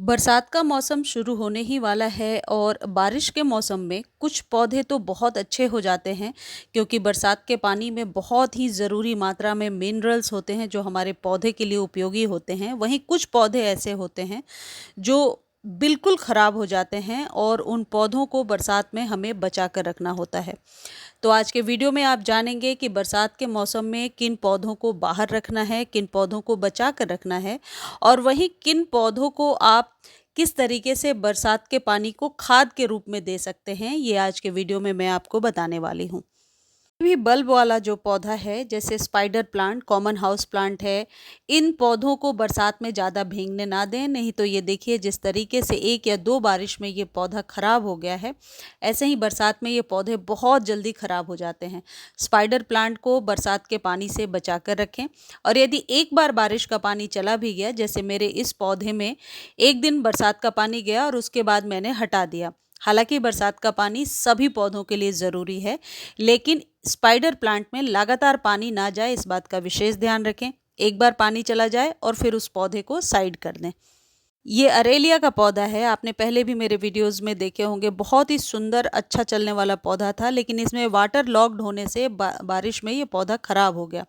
बरसात का मौसम शुरू होने ही वाला है और बारिश के मौसम में कुछ पौधे तो बहुत अच्छे हो जाते हैं क्योंकि बरसात के पानी में बहुत ही ज़रूरी मात्रा में मिनरल्स होते हैं जो हमारे पौधे के लिए उपयोगी होते हैं। वहीं कुछ पौधे ऐसे होते हैं जो बिल्कुल ख़राब हो जाते हैं और उन पौधों को बरसात में हमें बचा कर रखना होता है। तो आज के वीडियो में आप जानेंगे कि बरसात के मौसम में किन पौधों को बाहर रखना है, किन पौधों को बचा कर रखना है और वहीं किन पौधों को आप किस तरीके से बरसात के पानी को खाद के रूप में दे सकते हैं, ये आज के वीडियो में मैं आपको बताने वाली हूँ। भी बल्ब वाला जो पौधा है जैसे spider plant, common house plant है, इन पौधों को बरसात में ज़्यादा भीगने ना दें, नहीं तो ये देखिए जिस तरीके से एक या दो बारिश में ये पौधा ख़राब हो गया है, ऐसे ही बरसात में ये पौधे बहुत जल्दी ख़राब हो जाते हैं। स्पाइडर प्लांट को बरसात के पानी से बचा कर रखें और यदि एक बार बारिश का पानी चला भी गया, जैसे मेरे इस पौधे में एक दिन बरसात का पानी गया और उसके बाद मैंने हटा दिया। हालांकि बरसात का पानी सभी पौधों के लिए ज़रूरी है, लेकिन स्पाइडर प्लांट में लगातार पानी ना जाए इस बात का विशेष ध्यान रखें। एक बार पानी चला जाए और फिर उस पौधे को साइड कर दें। ये अरेलिया का पौधा है, आपने पहले भी मेरे वीडियोस में देखे होंगे। बहुत ही सुंदर अच्छा चलने वाला पौधा था, लेकिन इसमें वाटर लॉक्ड होने से बारिश में ये पौधा खराब हो गया।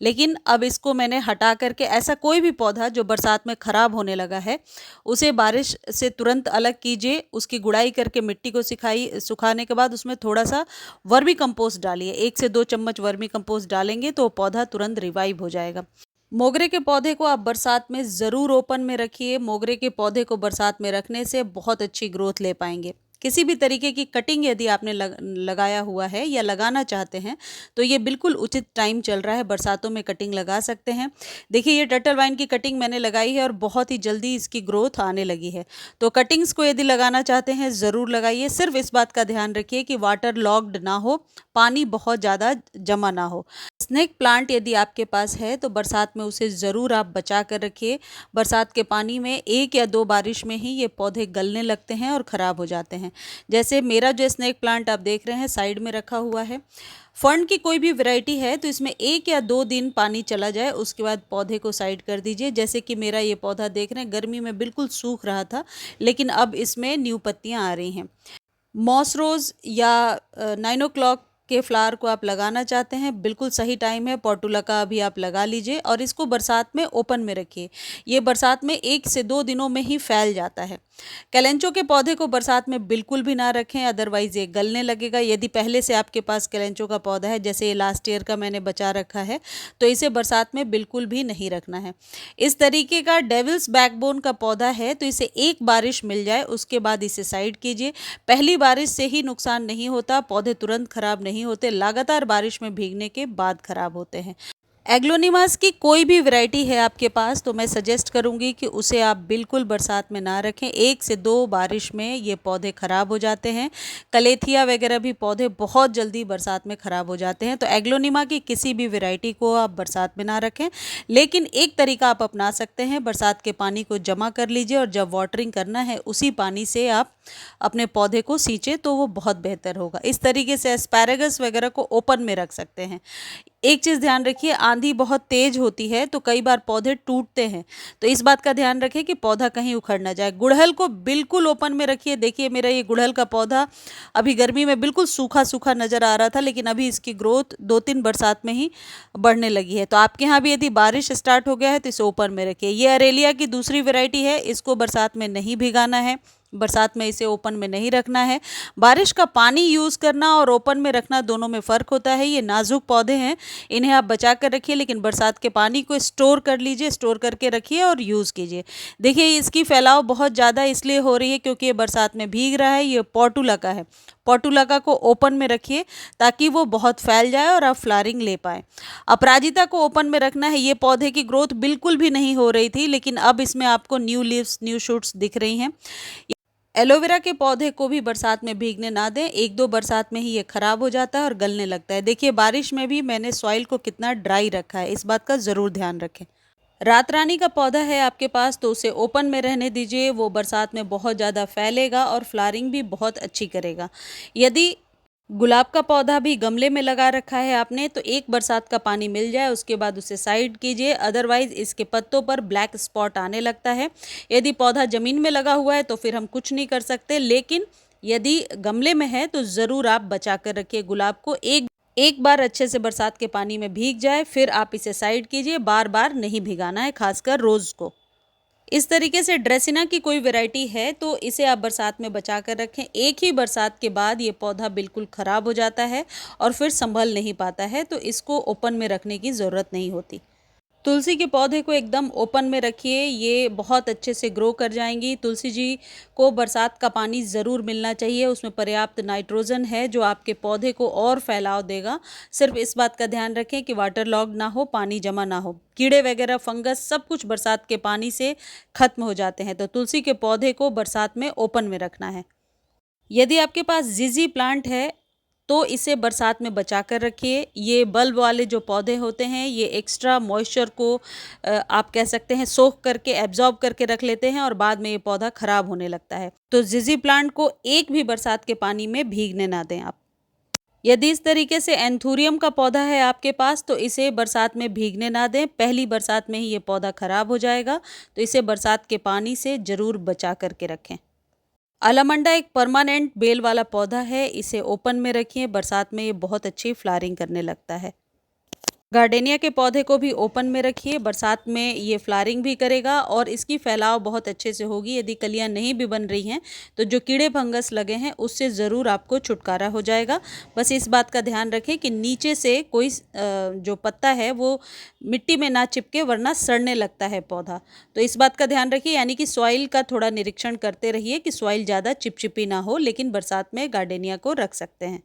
लेकिन अब इसको मैंने हटा करके ऐसा कोई भी पौधा जो बरसात में खराब होने लगा है उसे बारिश से तुरंत अलग कीजिए। उसकी गुड़ाई करके मिट्टी को सुखाने के बाद उसमें थोड़ा सा वर्मी कंपोस्ट डालिए। 1 से 2 चम्मच वर्मी कंपोस्ट डालेंगे तो पौधा तुरंत रिवाइव हो जाएगा। मोगरे के पौधे को आप बरसात में ज़रूर ओपन में रखिए। मोगरे के पौधे को बरसात में रखने से बहुत अच्छी ग्रोथ ले पाएंगे। किसी भी तरीके की कटिंग यदि आपने लगाया हुआ है या लगाना चाहते हैं तो ये बिल्कुल उचित टाइम चल रहा है, बरसातों में कटिंग लगा सकते हैं। देखिए ये टर्टल वाइन की कटिंग मैंने लगाई है और बहुत ही जल्दी इसकी ग्रोथ आने लगी है। तो कटिंग्स को यदि लगाना चाहते हैं ज़रूर लगाइए। सिर्फ इस बात का ध्यान रखिए कि वाटर लॉक्ड ना हो, पानी बहुत ज़्यादा जमा ना हो। स्नेक प्लांट यदि आपके पास है तो बरसात में उसे ज़रूर आप बचा कर रखिए। बरसात के पानी में एक या दो बारिश में ही ये पौधे गलने लगते हैं और ख़राब हो जाते हैं। जैसे मेरा जो स्नेक प्लांट आप देख रहे हैं साइड में रखा हुआ है, फंड की कोई भी वैरायटी है तो इसमें 1 या 2 दिन पानी चला जाए उसके बाद पौधे को साइड कर दीजिए। जैसे कि मेरा ये पौधा देख रहे हैं, गर्मी में बिल्कुल सूख रहा था, लेकिन अब इसमें न्यू पत्तियाँ आ रही हैं। मॉस रोज़ या 9 o'clock के फ्लावर को आप लगाना चाहते हैं, बिल्कुल सही टाइम है। पोर्टुला अभी आप लगा लीजिए और इसको बरसात में ओपन में रखिए। ये बरसात में 1 से 2 दिनों में ही फैल जाता है। कैलेंचो के पौधे को बरसात में बिल्कुल भी ना रखें, अदरवाइज़ ये गलने लगेगा। यदि पहले से आपके पास कैलेंचो का पौधा है, जैसे ये लास्ट ईयर का मैंने बचा रखा है, तो इसे बरसात में बिल्कुल भी नहीं रखना है। इस तरीके का डेविल्स बैकबोन का पौधा है तो इसे एक बारिश मिल जाए उसके बाद इसे साइड कीजिए। पहली बारिश से ही नुकसान नहीं होता, पौधे तुरंत खराब नहीं होते, लगातार बारिश में भीगने के बाद खराब होते हैं। एग्लोनिमास की कोई भी वैरायटी है आपके पास तो मैं सजेस्ट करूंगी कि उसे आप बिल्कुल बरसात में ना रखें। 1 से 2 बारिश में ये पौधे ख़राब हो जाते हैं। कलेथिया वगैरह भी पौधे बहुत जल्दी बरसात में ख़राब हो जाते हैं। तो एग्लोनिमा की किसी भी वैरायटी को आप बरसात में ना रखें। लेकिन एक तरीका आप अपना सकते हैं, बरसात के पानी को जमा कर लीजिए और जब वाटरिंग करना है उसी पानी से आप अपने पौधे को सींचे तो वो बहुत बेहतर होगा। इस तरीके से एस्पैरागस वगैरह को ओपन में रख सकते हैं। एक चीज़ ध्यान रखिए, आंधी बहुत तेज होती है तो कई बार पौधे टूटते हैं, तो इस बात का ध्यान रखें कि पौधा कहीं उखड़ ना जाए। गुड़हल को बिल्कुल ओपन में रखिए। देखिए मेरा ये गुड़हल का पौधा अभी गर्मी में बिल्कुल सूखा सूखा नज़र आ रहा था, लेकिन अभी इसकी ग्रोथ 2-3 बरसात में ही बढ़ने लगी है। तो आपके यहाँ भी यदि बारिश स्टार्ट हो गया है तो इसे ओपन में रखिए। ये अरेलिया की दूसरी वैरायटी है, इसको बरसात में नहीं भिगाना है, बरसात में इसे ओपन में नहीं रखना है। बारिश का पानी यूज़ करना और ओपन में रखना दोनों में फ़र्क होता है। ये नाजुक पौधे हैं, इन्हें आप बचा कर रखिए, लेकिन बरसात के पानी को स्टोर कर लीजिए, स्टोर करके रखिए और यूज़ कीजिए। देखिए इसकी फैलाव बहुत ज़्यादा इसलिए हो रही है क्योंकि ये बरसात में भीग रहा है। ये पोर्टुला का है, पोर्टुला को ओपन में रखिए ताकि वो बहुत फैल जाए और आप फ्लावरिंग ले पाएँ। अपराजिता को ओपन में रखना है। ये पौधे की ग्रोथ बिल्कुल भी नहीं हो रही थी, लेकिन अब इसमें आपको न्यू लीव्स, न्यू शूट्स दिख रही हैं। एलोवेरा के पौधे को भी बरसात में भीगने ना दें, 1-2 बरसात में ही ये खराब हो जाता है और गलने लगता है। देखिए बारिश में भी मैंने सॉइल को कितना ड्राई रखा है, इस बात का ज़रूर ध्यान रखें। रात रानी का पौधा है आपके पास तो उसे ओपन में रहने दीजिए, वो बरसात में बहुत ज़्यादा फैलेगा और फ्लावरिंग भी बहुत अच्छी करेगा। यदि गुलाब का पौधा भी गमले में लगा रखा है आपने, तो एक बरसात का पानी मिल जाए उसके बाद उसे साइड कीजिए, अदरवाइज इसके पत्तों पर ब्लैक स्पॉट आने लगता है। यदि पौधा ज़मीन में लगा हुआ है तो फिर हम कुछ नहीं कर सकते, लेकिन यदि गमले में है तो ज़रूर आप बचा कर रखिए गुलाब को। एक एक बार अच्छे से बरसात के पानी में भीग जाए फिर आप इसे साइड कीजिए, बार बार नहीं भिगाना है, खासकर रोज़ को। इस तरीके से ड्रेसिना की कोई वैरायटी है तो इसे आप बरसात में बचा कर रखें। एक ही बरसात के बाद ये पौधा बिल्कुल ख़राब हो जाता है और फिर संभल नहीं पाता है, तो इसको ओपन में रखने की ज़रूरत नहीं होती। तुलसी के पौधे को एकदम ओपन में रखिए, ये बहुत अच्छे से ग्रो कर जाएंगी। तुलसी जी को बरसात का पानी ज़रूर मिलना चाहिए, उसमें पर्याप्त नाइट्रोजन है जो आपके पौधे को और फैलाव देगा। सिर्फ इस बात का ध्यान रखें कि वाटर लॉग ना हो, पानी जमा ना हो। कीड़े वगैरह, फंगस सब कुछ बरसात के पानी से खत्म हो जाते हैं, तो तुलसी के पौधे को बरसात में ओपन में रखना है। यदि आपके पास जीजी प्लांट है तो इसे बरसात में बचा कर रखिए। ये बल्ब वाले जो पौधे होते हैं ये एक्स्ट्रा मॉइस्चर को आप कह सकते हैं सोख करके एब्जॉर्ब करके रख लेते हैं और बाद में ये पौधा खराब होने लगता है। तो जीजी प्लांट को एक भी बरसात के पानी में भीगने ना दें आप। यदि इस तरीके से एंथूरियम का पौधा है आपके पास तो इसे बरसात में भीगने ना दें, पहली बरसात में ही ये पौधा खराब हो जाएगा, तो इसे बरसात के पानी से ज़रूर बचा करके रखें। अलामंडा एक परमानेंट बेल वाला पौधा है, इसे ओपन में रखिए, बरसात में ये बहुत अच्छी फ्लावरिंग करने लगता है। गार्डेनिया के पौधे को भी ओपन में रखिए, बरसात में ये फ्लावरिंग भी करेगा और इसकी फैलाव बहुत अच्छे से होगी। यदि कलियां नहीं भी बन रही हैं तो जो कीड़े फंगस लगे हैं उससे ज़रूर आपको छुटकारा हो जाएगा। बस इस बात का ध्यान रखें कि नीचे से कोई जो पत्ता है वो मिट्टी में ना चिपके, वरना सड़ने लगता है पौधा। तो इस बात का ध्यान रखिए, यानी कि सॉइल का थोड़ा निरीक्षण करते रहिए कि सॉइल ज़्यादा चिपचिपी ना हो, लेकिन बरसात में गार्डेनिया को रख सकते हैं।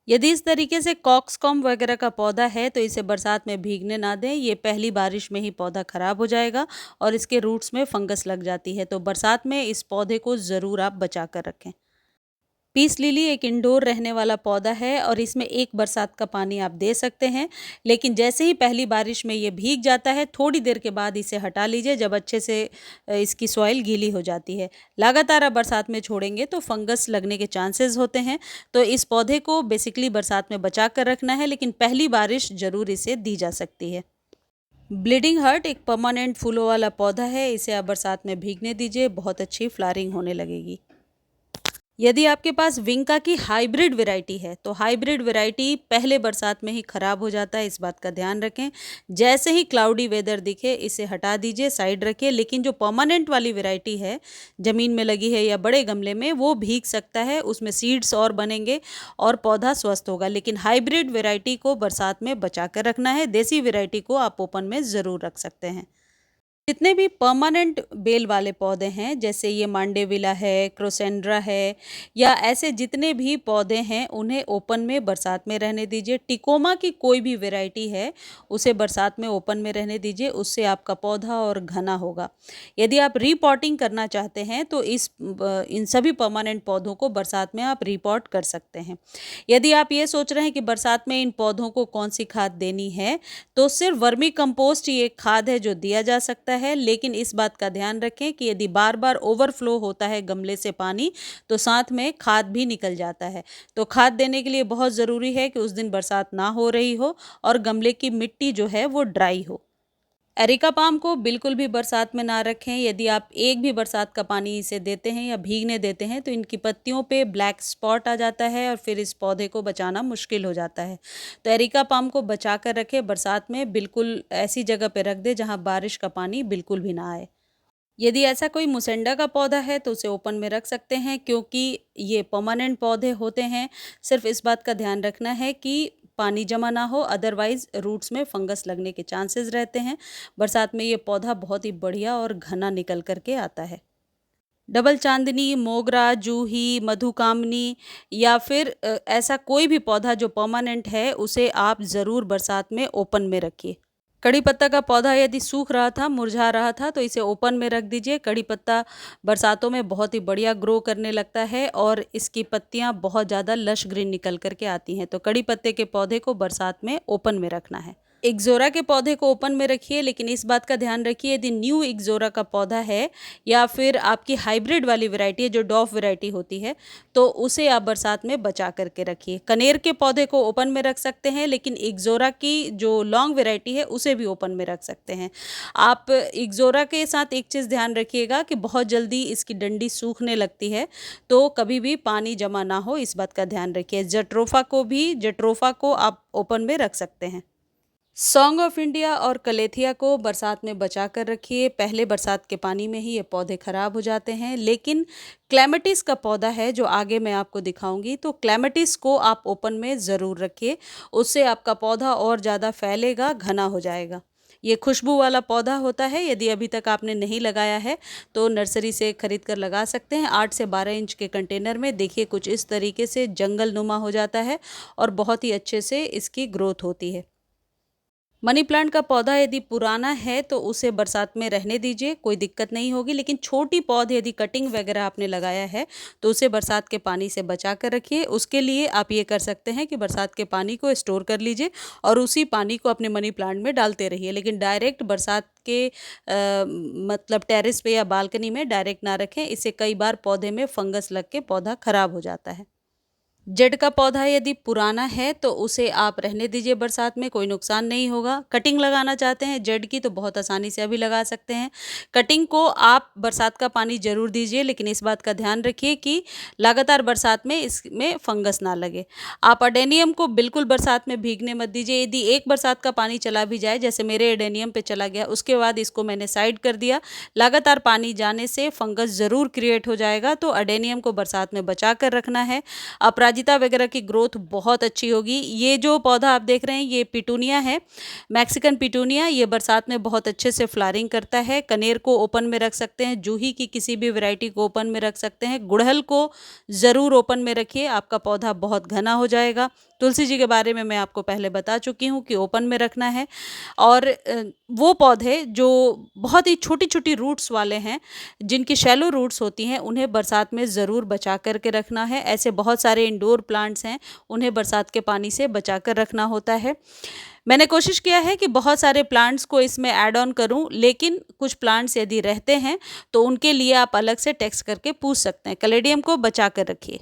यदि इस तरीके से कॉक्सकॉम वगैरह का पौधा है तो इसे बरसात में भीगने ना दें, ये पहली बारिश में ही पौधा खराब हो जाएगा और इसके रूट्स में फंगस लग जाती है, तो बरसात में इस पौधे को ज़रूर आप बचा कर रखें। पीस लिली एक इंडोर रहने वाला पौधा है और इसमें एक बरसात का पानी आप दे सकते हैं, लेकिन जैसे ही पहली बारिश में ये भीग जाता है थोड़ी देर के बाद इसे हटा लीजिए, जब अच्छे से इसकी सॉइल गीली हो जाती है। लगातार आप बरसात में छोड़ेंगे तो फंगस लगने के चांसेस होते हैं, तो इस पौधे को बेसिकली बरसात में बचा कर रखना है, लेकिन पहली बारिश ज़रूर इसे दी जा सकती है। ब्लीडिंग हार्ट एक परमानेंट फूलों वाला पौधा है, इसे आप बरसात में भीगने दीजिए, बहुत अच्छी फ्लावरिंग होने लगेगी। यदि आपके पास विंका की हाइब्रिड वैरायटी है तो हाइब्रिड वैरायटी पहले बरसात में ही खराब हो जाता है, इस बात का ध्यान रखें। जैसे ही क्लाउडी वेदर दिखे इसे हटा दीजिए, साइड रखिए। लेकिन जो परमानेंट वाली वैरायटी है, ज़मीन में लगी है या बड़े गमले में, वो भीग सकता है, उसमें सीड्स और बनेंगे और पौधा स्वस्थ होगा। लेकिन हाइब्रिड वैरायटी को बरसात में बचा कर रखना है, देसी वैरायटी को आप ओपन में ज़रूर रख सकते हैं। जितने भी परमानेंट बेल वाले पौधे हैं, जैसे ये मांडेविला है, क्रोसेंड्रा है, या ऐसे जितने भी पौधे हैं उन्हें ओपन में बरसात में रहने दीजिए। टिकोमा की कोई भी वैरायटी है उसे बरसात में ओपन में रहने दीजिए, उससे आपका पौधा और घना होगा। यदि आप रीपॉटिंग करना चाहते हैं तो इन सभी परमानेंट पौधों को बरसात में आप रीपॉट कर सकते हैं। यदि आप ये सोच रहे हैं कि बरसात में इन पौधों को कौन सी खाद देनी है, तो सिर्फ वर्मी कंपोस्ट ही एक खाद है जो दिया जा सकता है, लेकिन इस बात का ध्यान रखें कि यदि बार बार ओवरफ्लो होता है गमले से पानी तो साथ में खाद भी निकल जाता है। तो खाद देने के लिए बहुत ज़रूरी है कि उस दिन बरसात ना हो रही हो और गमले की मिट्टी जो है वो ड्राई हो। एरिका पाम को बिल्कुल भी बरसात में ना रखें। यदि आप एक भी बरसात का पानी इसे देते हैं या भीगने देते हैं तो इनकी पत्तियों पे ब्लैक स्पॉट आ जाता है और फिर इस पौधे को बचाना मुश्किल हो जाता है। तो एरिका पाम को बचा कर रखें, बरसात में बिल्कुल ऐसी जगह पे रख दें जहाँ बारिश का पानी बिल्कुल भी ना आए। यदि ऐसा कोई मुसेंडा का पौधा है तो उसे ओपन में रख सकते हैं, क्योंकि ये परमानेंट पौधे होते हैं। सिर्फ इस बात का ध्यान रखना है कि पानी जमा ना हो, अदरवाइज रूट्स में फंगस लगने के चांसेस रहते हैं। बरसात में ये पौधा बहुत ही बढ़िया और घना निकल करके आता है। डबल चांदनी, मोगरा, जूही, मधुकामनी या फिर ऐसा कोई भी पौधा जो परमानेंट है उसे आप ज़रूर बरसात में ओपन में रखिए। कड़ी पत्ता का पौधा यदि सूख रहा था, मुरझा रहा था, तो इसे ओपन में रख दीजिए। कड़ी पत्ता बरसातों में बहुत ही बढ़िया ग्रो करने लगता है और इसकी पत्तियां बहुत ज़्यादा लश ग्रीन निकल करके आती हैं, तो कड़ी पत्ते के पौधे को बरसात में ओपन में रखना है। इक्ज़ोरा के पौधे को ओपन में रखिए, लेकिन इस बात का ध्यान रखिए यदि न्यू इक्ज़ोरा का पौधा है या फिर आपकी हाइब्रिड वाली वैरायटी है जो डॉफ वैरायटी होती है, तो उसे आप बरसात में बचा करके रखिए। कनेर के पौधे को ओपन में रख सकते हैं, लेकिन इक्ज़ोरा की जो लॉन्ग वैरायटी है उसे भी ओपन में रख सकते हैं। आप इक्ज़ोरा के साथ एक चीज़ ध्यान रखिएगा कि बहुत जल्दी इसकी डंडी सूखने लगती है, तो कभी भी पानी जमा ना हो, इस बात का ध्यान रखिए। जट्रोफा को आप ओपन में रख सकते हैं। सॉन्ग ऑफ इंडिया और कलेथिया को बरसात में बचा कर रखिए। पहले बरसात के पानी में ही ये पौधे खराब हो जाते हैं, लेकिन क्लेमेटिस का पौधा है जो आगे मैं आपको दिखाऊंगी, तो क्लेमेटिस को आप ओपन में ज़रूर रखिए। उससे आपका पौधा और ज़्यादा फैलेगा, घना हो जाएगा। ये खुशबू वाला पौधा होता है। यदि अभी तक आपने नहीं लगाया है तो नर्सरी से खरीद कर लगा सकते हैं। 8 से 12 इंच के कंटेनर में देखिए कुछ इस तरीके से जंगल नुमा हो जाता है और बहुत ही अच्छे से इसकी ग्रोथ होती है। मनी प्लांट का पौधा यदि पुराना है तो उसे बरसात में रहने दीजिए, कोई दिक्कत नहीं होगी। लेकिन छोटी पौध यदि कटिंग वगैरह आपने लगाया है तो उसे बरसात के पानी से बचा कर रखिए। उसके लिए आप ये कर सकते हैं कि बरसात के पानी को स्टोर कर लीजिए और उसी पानी को अपने मनी प्लांट में डालते रहिए। लेकिन डायरेक्ट बरसात के मतलब टेरेस पे या बालकनी में डायरेक्ट ना रखें, इससे कई बार पौधे में फंगस लग के पौधा खराब हो जाता है। जेड का पौधा यदि पुराना है तो उसे आप रहने दीजिए, बरसात में कोई नुकसान नहीं होगा। कटिंग लगाना चाहते हैं जेड की तो बहुत आसानी से अभी लगा सकते हैं। कटिंग को आप बरसात का पानी ज़रूर दीजिए, लेकिन इस बात का ध्यान रखिए कि लगातार बरसात में इसमें फंगस ना लगे। आप अडेनियम को बिल्कुल बरसात में भीगने मत दीजिए। यदि एक बरसात का पानी चला भी जाए, जैसे मेरे एडेनियम पे चला गया, उसके बाद इसको मैंने साइड कर दिया। लगातार पानी जाने से फंगस ज़रूर क्रिएट हो जाएगा, तो अडेनियम को बरसात में बचा कर रखना है। अपराजिता वगैरह की ग्रोथ बहुत अच्छी होगी। ये जो पौधा आप देख रहे हैं ये पिटूनिया है, मैक्सिकन पिटूनिया। ये बरसात में बहुत अच्छे से फ्लावरिंग करता है। कनेर को ओपन में रख सकते हैं, जूही की किसी भी वैरायटी को ओपन में रख सकते हैं। गुड़हल को ज़रूर ओपन में रखिए, आपका पौधा बहुत घना हो जाएगा। तुलसी जी के बारे में मैं आपको पहले बता चुकी हूँ कि ओपन में रखना है। और वो पौधे जो बहुत ही छोटी छोटी रूट्स वाले हैं, जिनकी शैलो रूट्स होती हैं, उन्हें बरसात में ज़रूर बचा कर के रखना है। ऐसे बहुत सारे इंडोर प्लांट्स हैं, उन्हें बरसात के पानी से बचा कर रखना होता है। मैंने कोशिश किया है कि बहुत सारे प्लांट्स को इसमें ऐड ऑन करूं, लेकिन कुछ प्लांट्स यदि रहते हैं तो उनके लिए आप अलग से टेक्स्ट करके पूछ सकते हैं। कैलेडियम को बचा कर रखिए।